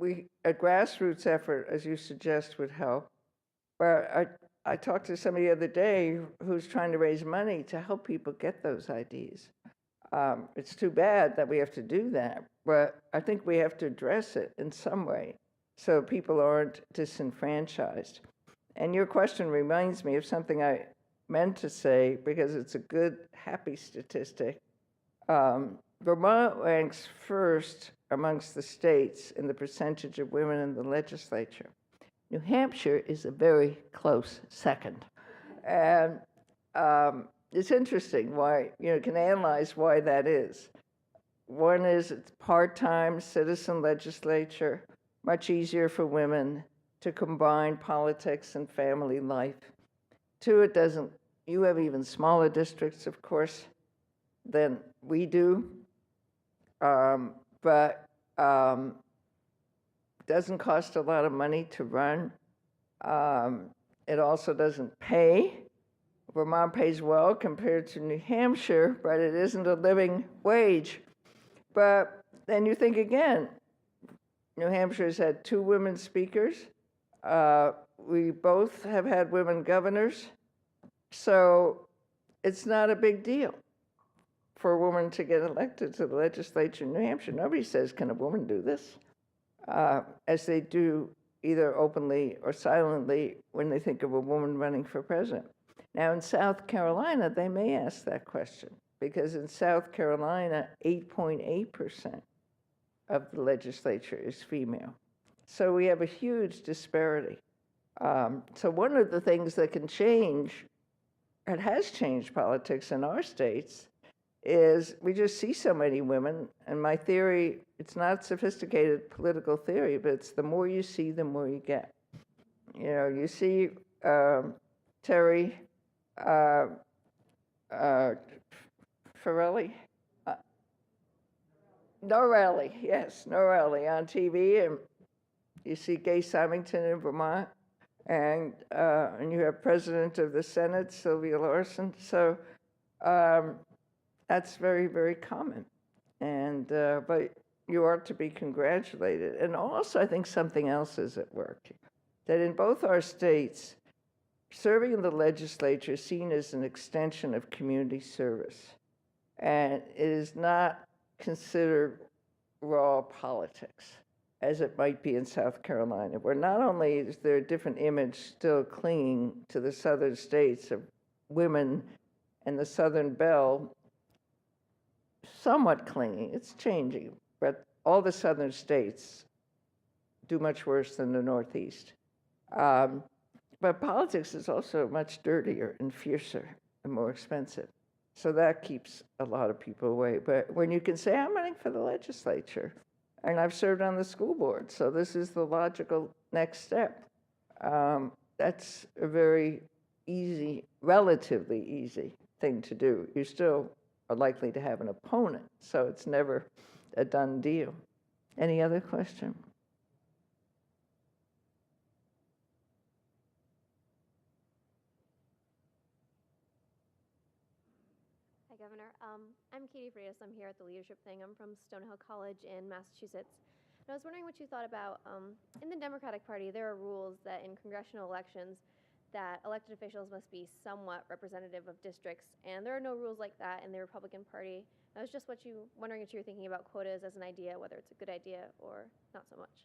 a grassroots effort, as you suggest, would help. But I talked to somebody the other day who's trying to raise money to help people get those IDs. It's too bad that we have to do that, but I think we have to address it in some way so people aren't disenfranchised. And your question reminds me of something I meant to say because it's a good, happy statistic. Vermont ranks first amongst the states in the percentage of women in the legislature. New Hampshire is a very close second. And it's interesting why, you can analyze why that is. One is it's part-time citizen legislature, much easier for women to combine politics and family life. Two, you have even smaller districts, of course, than we do, but doesn't cost a lot of money to run. It also doesn't pay. Vermont pays well compared to New Hampshire, but it isn't a living wage. But then you think again, New Hampshire's had 2 women speakers. We both have had women governors. So it's not a big deal for a woman to get elected to the legislature in New Hampshire. Nobody says, can a woman do this? As they do either openly or silently when they think of a woman running for president. Now in South Carolina, they may ask that question because in South Carolina, 8.8% of the legislature is female. So we have a huge disparity. So one of the things that can change, and has changed politics in our states, is we just see so many women, and my theory, it's not sophisticated political theory, but it's the more you see, the more you get. You see Terry Norelli on TV, and you see Gay Symington in Vermont, and you have President of the Senate, Sylvia Larson. So that's very, very common, and but you are to be congratulated. And also, I think something else is at work, that in both our states, serving in the legislature is seen as an extension of community service, and it is not considered raw politics, as it might be in South Carolina, where not only is there a different image still clinging to the southern states of women and the Southern Belle, somewhat clinging, it's changing, but all the southern states do much worse than the Northeast. But politics is also much dirtier and fiercer and more expensive. So that keeps a lot of people away. But when you can say, I'm running for the legislature, And I've served on the school board, so this is the logical next step. That's a very easy, relatively easy thing to do. You still are likely to have an opponent, so it's never a done deal. Any other question? Hi, Governor. I'm Katie Freitas. I'm here at the leadership thing. I'm from Stonehill College in Massachusetts. And I was wondering what you thought about, in the Democratic Party, there are rules that in congressional elections that elected officials must be somewhat representative of districts, and there are no rules like that in the Republican Party. I was just wondering what you were thinking about quotas as an idea, whether it's a good idea or not so much.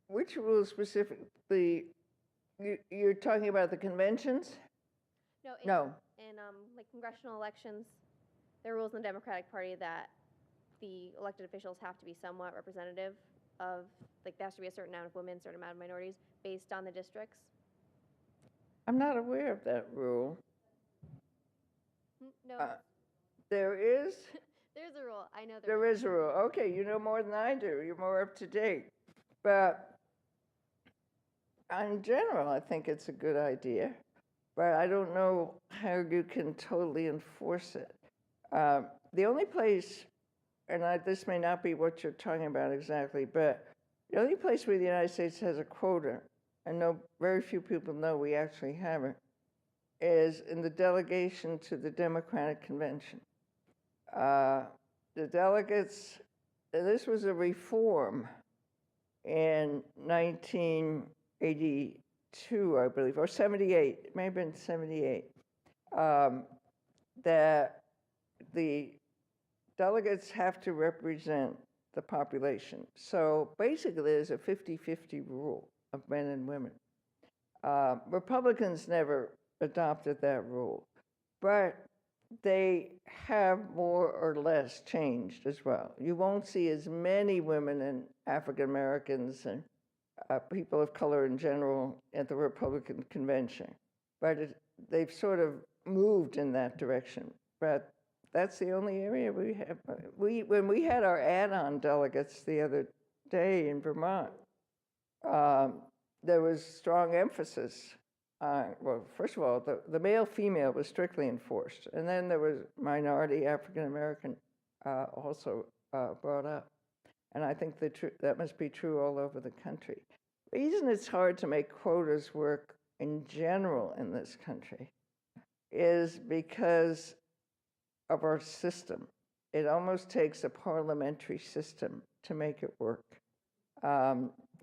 Which rules specifically? You're talking about the conventions? No. No. In like congressional elections, there are rules in the Democratic Party that the elected officials have to be somewhat representative of, like, there has to be a certain amount of women, certain amount of minorities, based on the districts. I'm not aware of that rule. No, There is? there's a rule. I know There is a rule. Okay, you know more than I do. You're more up to date. But in general, I think it's a good idea. But I don't know how you can totally enforce it. The only place, and this may not be what you're talking about exactly, but the only place where the United States has a quota, and very few people know we actually have it, is in the delegation to the Democratic Convention. The delegates, this was a reform in 1982, I believe, or 78, it may have been 78, that the delegates have to represent the population. So basically, there's a 50-50 rule of men and women. Republicans never adopted that rule, but they have more or less changed as well. You won't see as many women and African Americans and people of color in general at the Republican convention, but they've sort of moved in that direction. But that's the only area we have. When we had our add-on delegates the other day in Vermont, there was strong emphasis on, well, first of all, the male-female was strictly enforced, and then there was minority African-American also brought up. And I think that must be true all over the country. The reason it's hard to make quotas work in general in this country is because of our system. It almost takes a parliamentary system to make it work.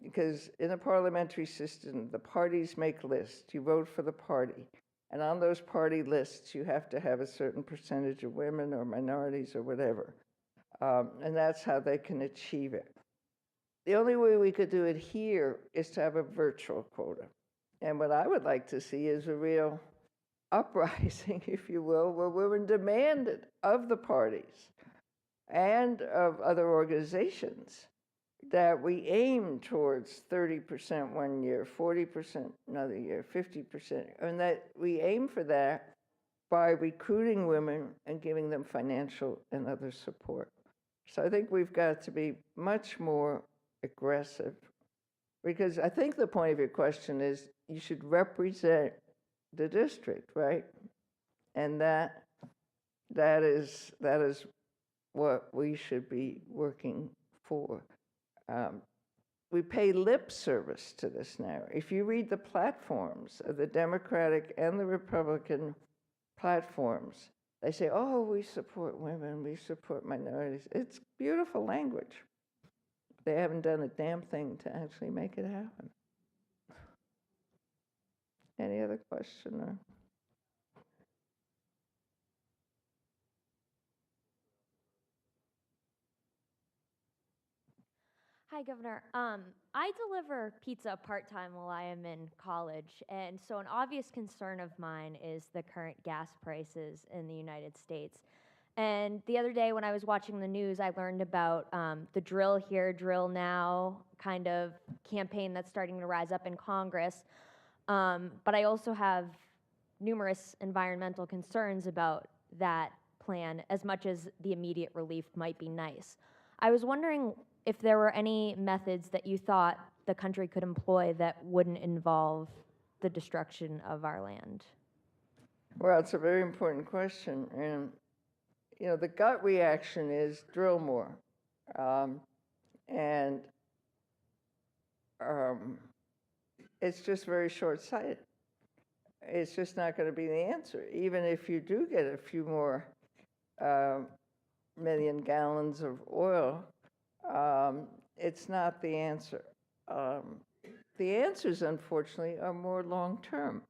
Because in a parliamentary system, the parties make lists. You vote for the party. And on those party lists, you have to have a certain percentage of women or minorities or whatever. And that's how they can achieve it. The only way we could do it here is to have a virtual quota. And what I would like to see is a real uprising, if you will, where women demanded of the parties and of other organizations that we aim towards 30% one year, 40% another year, 50%, and that we aim for that by recruiting women and giving them financial and other support. So I think we've got to be much more aggressive, because I think the point of your question is you should represent the district, right? And that is what we should be working for. We pay lip service to this now. If you read the platforms of the Democratic and the Republican platforms, they say, oh, we support women, we support minorities. It's beautiful language. They haven't done a damn thing to actually make it happen. Any other question? Or? Hi, Governor. I deliver pizza part-time while I am in college, and so an obvious concern of mine is the current gas prices in the United States. And the other day when I was watching the news, I learned about the drill here, drill now kind of campaign that's starting to rise up in Congress. But I also have numerous environmental concerns about that plan, as much as the immediate relief might be nice. I was wondering if there were any methods that you thought the country could employ that wouldn't involve the destruction of our land. Well, it's a very important question. And, the gut reaction is drill more. And it's just very short-sighted. It's just not going to be the answer. Even if you do get a few more million gallons of oil, it's not the answer. The answers, unfortunately, are more long-term.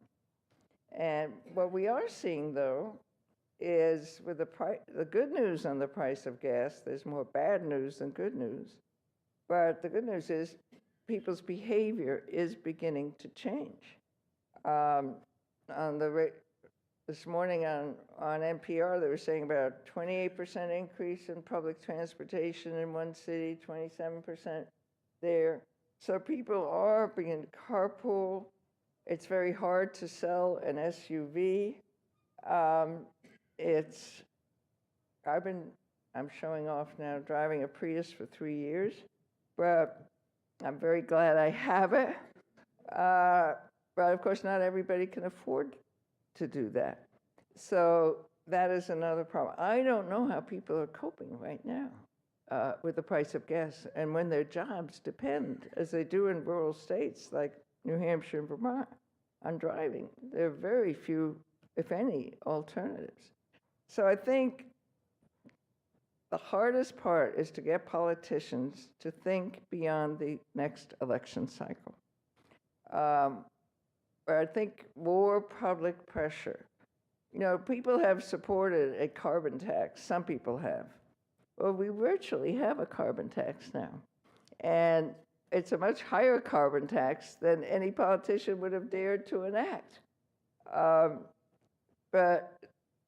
And what we are seeing, though, is with the good news on the price of gas, there's more bad news than good news. But the good news is people's behavior is beginning to change. This morning on NPR, they were saying about a 28% increase in public transportation in one city, 27% there. So people are beginning to carpool. It's very hard to sell an SUV. I'm showing off now driving a Prius for 3 years, but I'm very glad I have it. But of course, not everybody can afford to do that. So that is another problem. I don't know how people are coping right now with the price of gas and when their jobs depend, as they do in rural states like New Hampshire and Vermont, on driving. There are very few, if any, alternatives. So I think the hardest part is to get politicians to think beyond the next election cycle. But I think more public pressure. People have supported a carbon tax. Some people have. Well, we virtually have a carbon tax now. And it's a much higher carbon tax than any politician would have dared to enact. But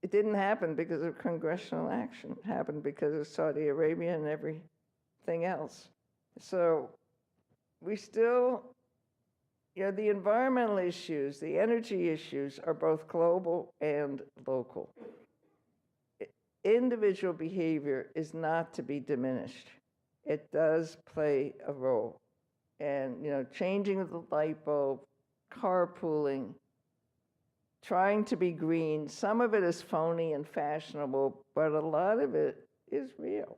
it didn't happen because of congressional action. It happened because of Saudi Arabia and everything else. So we still, the environmental issues, the energy issues are both global and local. Individual behavior is not to be diminished. It does play a role. And, changing the light bulb, carpooling, trying to be green, some of it is phony and fashionable, but a lot of it is real.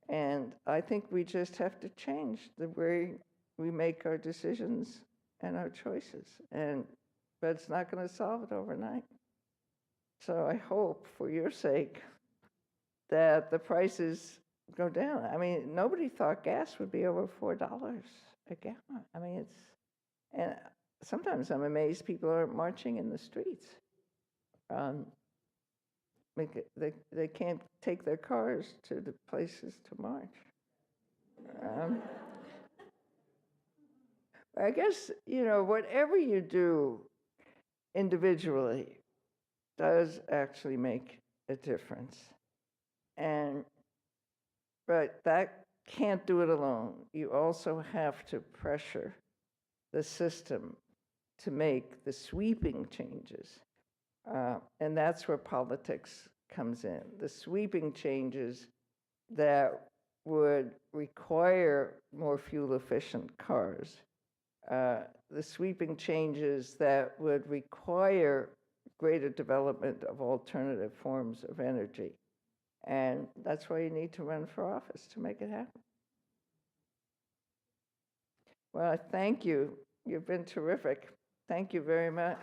And I think we just have to change the way we make our decisions and our choices. But it's not going to solve it overnight. So I hope, for your sake, that the prices go down. I mean, nobody thought gas would be over $4 a gallon. I mean, and sometimes I'm amazed people aren't marching in the streets. They can't take their cars to the places to march. I guess, whatever you do individually does actually make a difference. But that can't do it alone. You also have to pressure the system to make the sweeping changes. And that's where politics comes in. The sweeping changes that would require more fuel-efficient cars. The sweeping changes that would require greater development of alternative forms of energy. And that's why you need to run for office to make it happen. Well, I thank you. You've been terrific. Thank you very much.